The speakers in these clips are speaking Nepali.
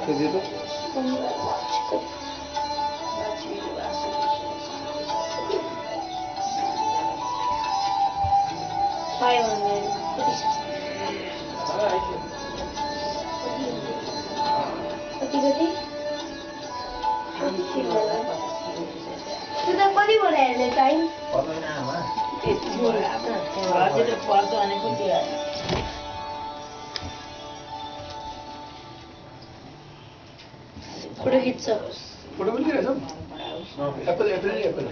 Foto खिच्छ फोटो पनि लिइरहेछौ एप्पल एप्पल एप्पल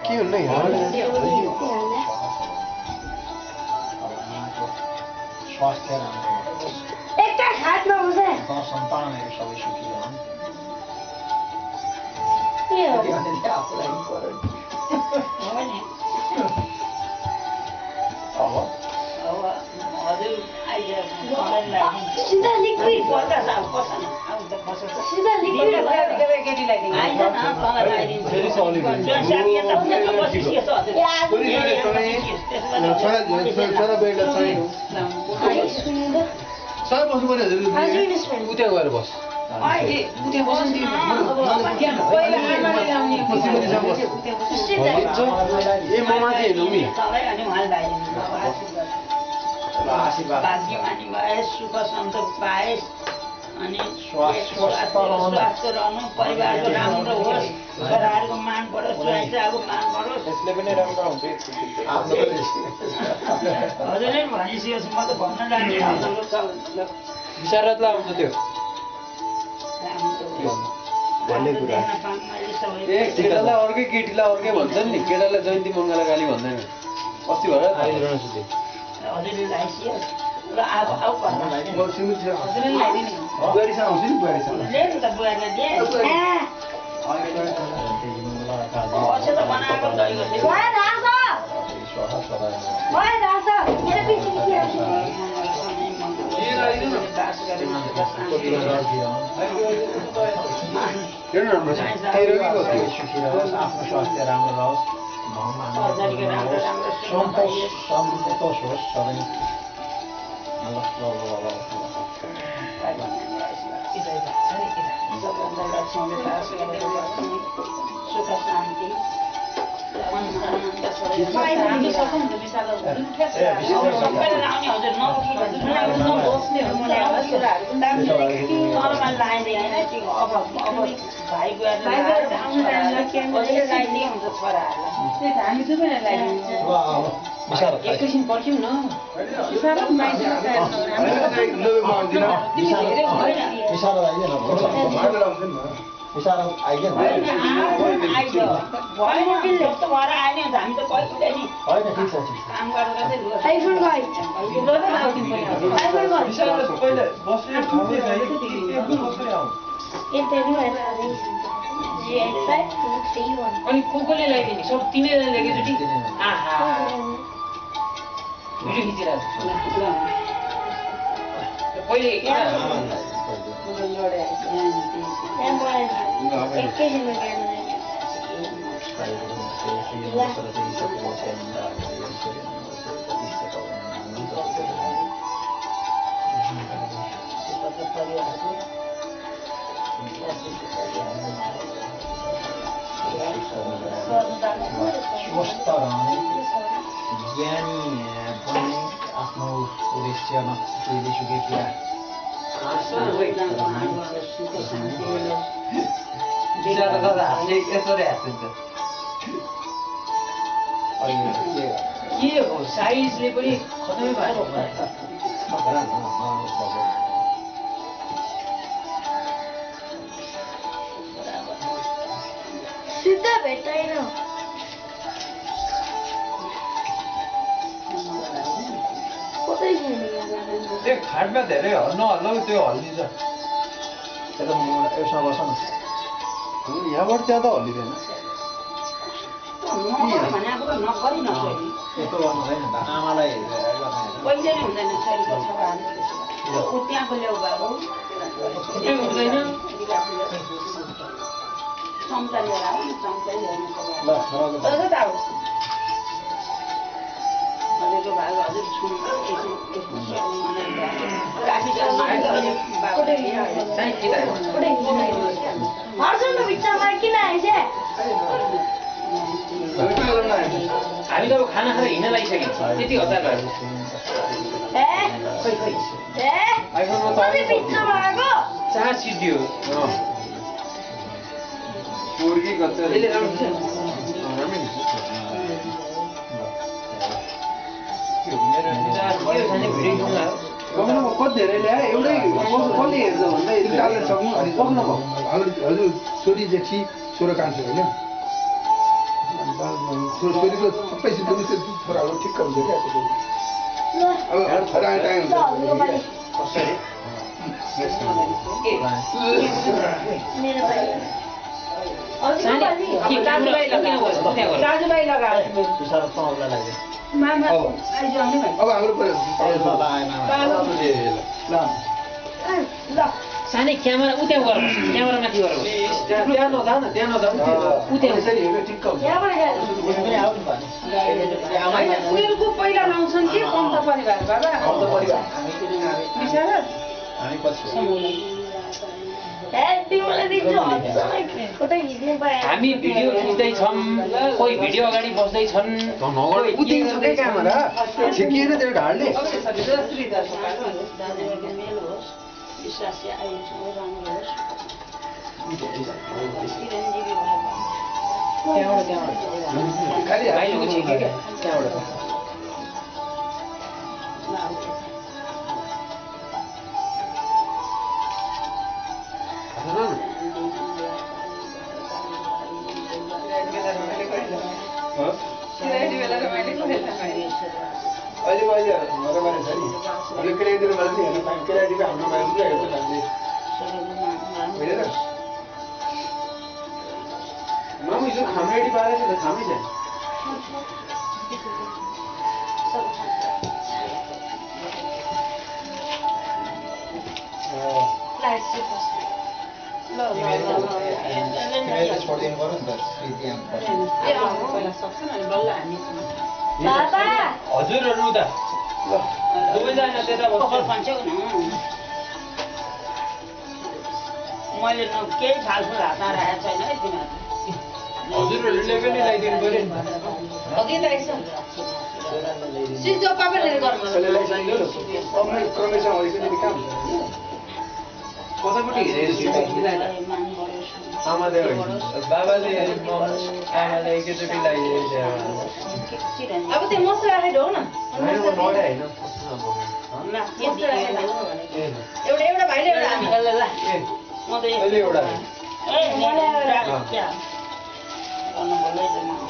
के हुन्न यहाँ स्वास्थ्य राम्रो एकटा हातमा हुन्छ सन्तानहरू सबै सुखी रहन् के हो सीधा लिक्विड सीधा लिक्विड सबै बस्नु पर्यो उता गएर बस ए म माथि हेर्नु नि भाग्यमानी भए सुख सन्तोष पाएस् अनि स्वास्थ्य रहनु परिवारको राम्रो होस् छोराहरूको मान बढोस् स्वास्थ्यको मान बढोस् यसले पनि राम्रो हुन्छ हजुरले भनिसकेपछि म त भन्न लाग्ने विशारतलाई आउँछ त्यो भन्ने कुरा ए केटालाई अर्कै केटीलाई अर्कै भन्छन् नि केटालाई जयन्ती मङ्गला गाली भन्दैन अस्ति भएर आइरहनु सुते हजुरले लाइसियोस् र अब हजुरले लगाइदिने बुहारीसँग आउँछु नि बुहारीसँग ले नि त बुहारीले दे अझै त बनाएको दहीको थियो मेरो पछि आफ्नो स्वास्थ्य राम्रो रहोस् सन्तोष होस् सबै सुख शान्ति एकैछिन पर्ख्यौँ न अनि कोले लगाइदिने सब तिनैजनाले एकैचोटि आहा भिडियो खिचिरहेको पहिले स्वस्थ रहने ज्ञानी पनि आफ्नो उद्देश्यमा केही सुकै कुरा के हो साइजले पनि खतमै भएको सिधा भेट्दैन त्यो खाटमा धेरै नहल्लाउ त्यो हल्लिन्छ यता यसमा बस न यहाँबाट त्यहाँ त हल्लिँदैन भने अब नगरी नसोधी यस्तो गर्नु छैन आमालाई हेरेर पहिले नै हुँदैन छोरीको छोरा ऊ त्यहाँको ल्याउ भएको त्यो हुँदैन चम्चा लिएर आऊ न चम्चा ल्याउनु ल हजुर त आऊ हजुरको भाग हजुर छुमा राखी हर्षण बिचमा किन आएछ हामी त अब खाना खाएर हिँड्न लागिसकेको छ त्यति हतार भयो बिचमा आएको चार सिद्धियो पोर्की कच्चा यसले राम्रो छ कति धेरै ल्याए एउटै कसले हेर्छ भन्दा चाल्न सक्नु अनि सक्नु भयो हजुर छोरी जेठी छोरो कान्छो होइन छोरीको सबै सिद्ध छोराहरू ठिक्क हुन्छ क्या अब छोरा टाइम हुन्छ कसरी मेरो भाइ दाजुभाइ लगाएको मामा आइज आउने भाइ अब हाम्रो ल सानै क्यामेरा उ त्यहाँ गरौँ क्यामेरा माथि गरौँ त्यहाँ नजाऊ न त्यहाँ नजाऊ उ त्यहाँ यसरी हेर्नु ठिक्क हुन्छ यहाँबाट उनीहरूको पहिला लाउँछन् कि कम्ता परिवार बाबा बिचरा हामी पछि तिमीलाई दिन्छु कतै हिँड्नु पाएँ हामी भिडियो खिच्दैछौँ कोही भिडियो अगाडि बस्दैछन् उतिन्छ क्या क्यामेरा छेकिएन त्यो ढाडले खालि भाइको छेक्यो क्या त्यहाँबाट अहिले अहिले रमाइलो छ नि अहिले केटाकेटीहरू मलाई नि हेर्नु पाइन्छ केटाकेटीको हाम्रो मान्छे हेर्नु हामीले हेरेर मामु हिजो खामरेडी पारेको छ त खामै छ छोडिदिनु पर्यो नि त बाबा हजुरहरू उता दुवैजना त्यता बस्छ मैले केही फाल्टु हातमा राखेको छैन है तिमीहरू हजुरहरूले पनि ल्याइदिनु पर्यो अघि त यसो सिजो पापेले गर्नु कसैलाई चाहियो क्रमेसँग अलिकति काम कतापट्टि हेरेर आमाले बाबाले आमाले एकैचोटि लगाइदिएछ अब त्यो मसला राखेर ढोग न नडे होइन एउटा भाइले एउटा हामी अहिले एउटा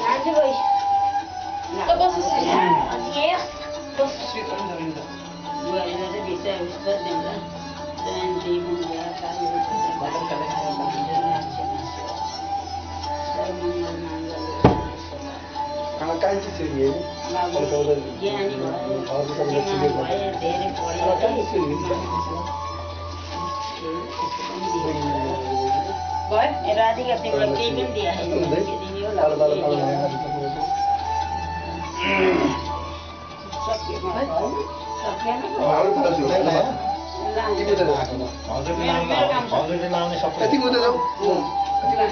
आज गई त बस खाना कान्छी छोरी हेर्नु राधिका तिमीलाई केही पनि यति उता जाऊ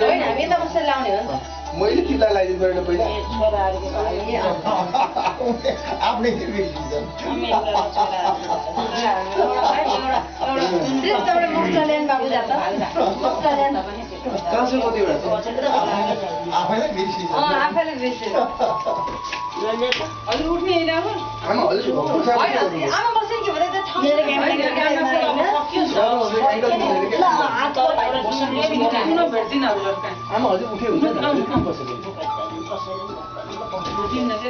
होइन हामी त कसरी लाउने हो नि त मैले तिमीलाई लगाइदिनु पऱ्यो पहिला आफ्नै मसला ल्याउनु बाबु जात मसला ल्याउनु काँसो कतिवटा आफैलाई बिर्सिन्छ आफैले बिर्सेर हजुर उठ्ने होइन अब आमा हजुर आमा बस्यो के भने त्यो ठाउँ भेट्दिनँ हजुर आमा हजुर उठ्यो हुन्छ नि कहाँ बसेको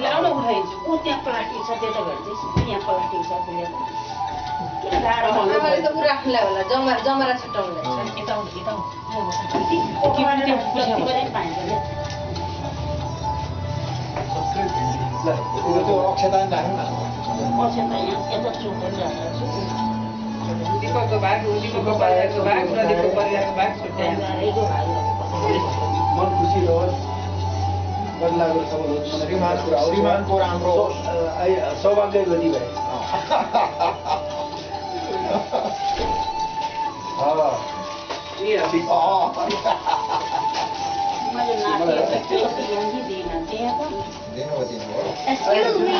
आउन उठाइदिन्छु ऊ त्यहाँ प्लास्टिक छ त्यो त भेट्दैछ यहाँ प्लास्टिक छ त्यसले आमाले त उ राख्नुलाई होला जमरा छुट्याउनुलाई त्यो अक्षतान राख्नु न बस्यो त यहाँ यता चोखेर राखेको छु दिपकको भाग दिपकको परिवारको भाग प्रदीपको परिवारको भाग छुट्टै गाडीको भागहरू मन खुसी रहोस् बदलाको सब होस् श्रीमानको राम्रो सौभाग्य गति भए मैले नातिहरूलाई केही लुङ्गी दिइनँ दिएँ त Excuse me.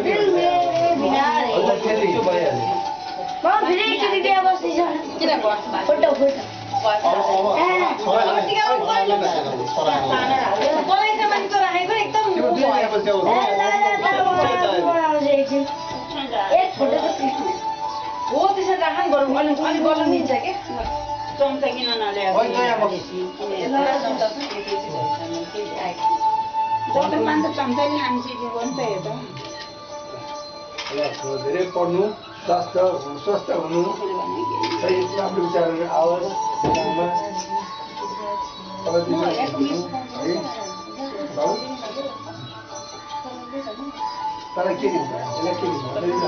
दिल मेरे बिना रे। म फेरि एकचोटि बिहा बस्दैछ। किन भयो? Photo photo. बनाइछ मान्छेको राखेको एकदम एक फोटो त हो त्यसरी राख्नु गरौँ अलि अलि गर्न मिल्छ के चम्चा किन नल्याएको जतामा त चम्चा नि लानु सिकेको नि त हेर्दा धेरै पढ्नु स्वस्थ हुनु सही राम्रो विचारहरू आओस् दिमागमा तर के दिन्छ यसलाई के दिन्छ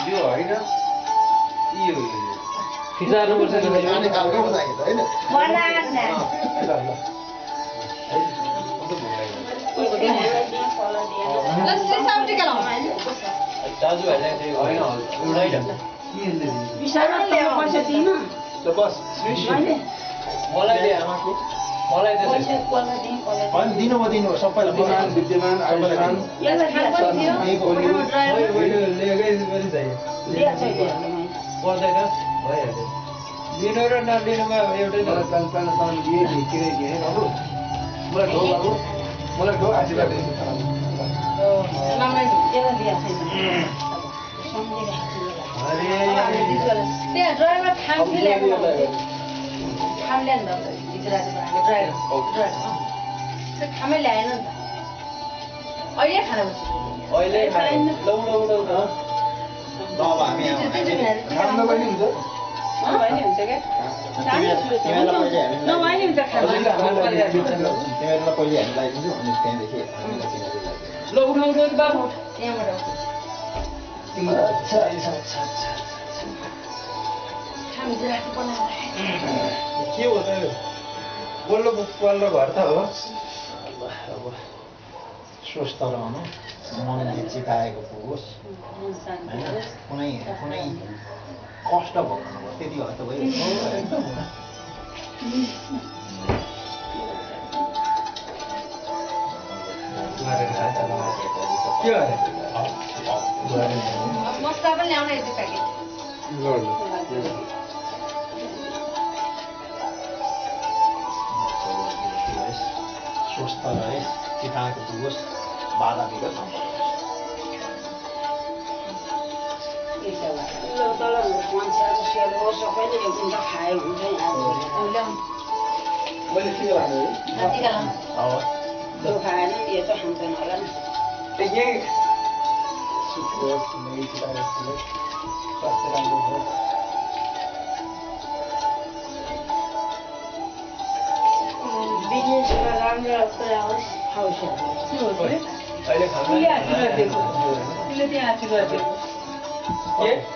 यो होइन यो खिचार्नुपर्छ खाने खालको पो चाहियो त होइन दाजुहरूलाई चाहिँ होइन एउटै विशालमा पैसा दिनु त बस मलाई दिए मलाई पैसा त्यसै कसलाई दिएँ कसलाई होइन दिनु म दिनु सबैलाई पुराण विद्यमान आयुष्मान पर्दैन भइहाल्यो लिनु र नलिनुमा एउटै मलाई कान दिए भिकिरै दिए बाबु मलाई ढो बाबु मलाई ढो आशीर्वाद दिनु त्यहाँ ड्राइभर खामफी ल्याएको खाम ल्याएन त हिजो राति ड्राइभर खामै ल्याएन नि त अहिले खाना बस्छ अहिले लौ अब हामी खाम नभए नि हुन्छ नभए हुन्छ क्या नभए नि हुन्छ खाना तिमीहरूलाई पहिले हामी लगाइदिन्छु अनि त्यहाँदेखि ल उठाउ बाबु त्यहाँबाट अच्छा खाम हिजो राति बनाएर के हो त यो बल्ल घर त हो अब स्वस्थ रहनु मनले चिताएको होस् होइन कुनै कष्ट भोग्नु त्यति हो त भयो के अरे मसला पनि ल्याउन यति प्याकेट स्वस्थ रहे चिताएको होस् बाधा विगत तल मान्छेहरू सेल हो सबैले एकदिन त खायो हुन्छ यहाँ मैले के लानु त्यो खाएर यो त खान्छन् होला नि स्वास्थ्य राम्रो होस् बिजनेसमा राम्रो कुरा होस् अहिले खाना आशीर्वाद दिएको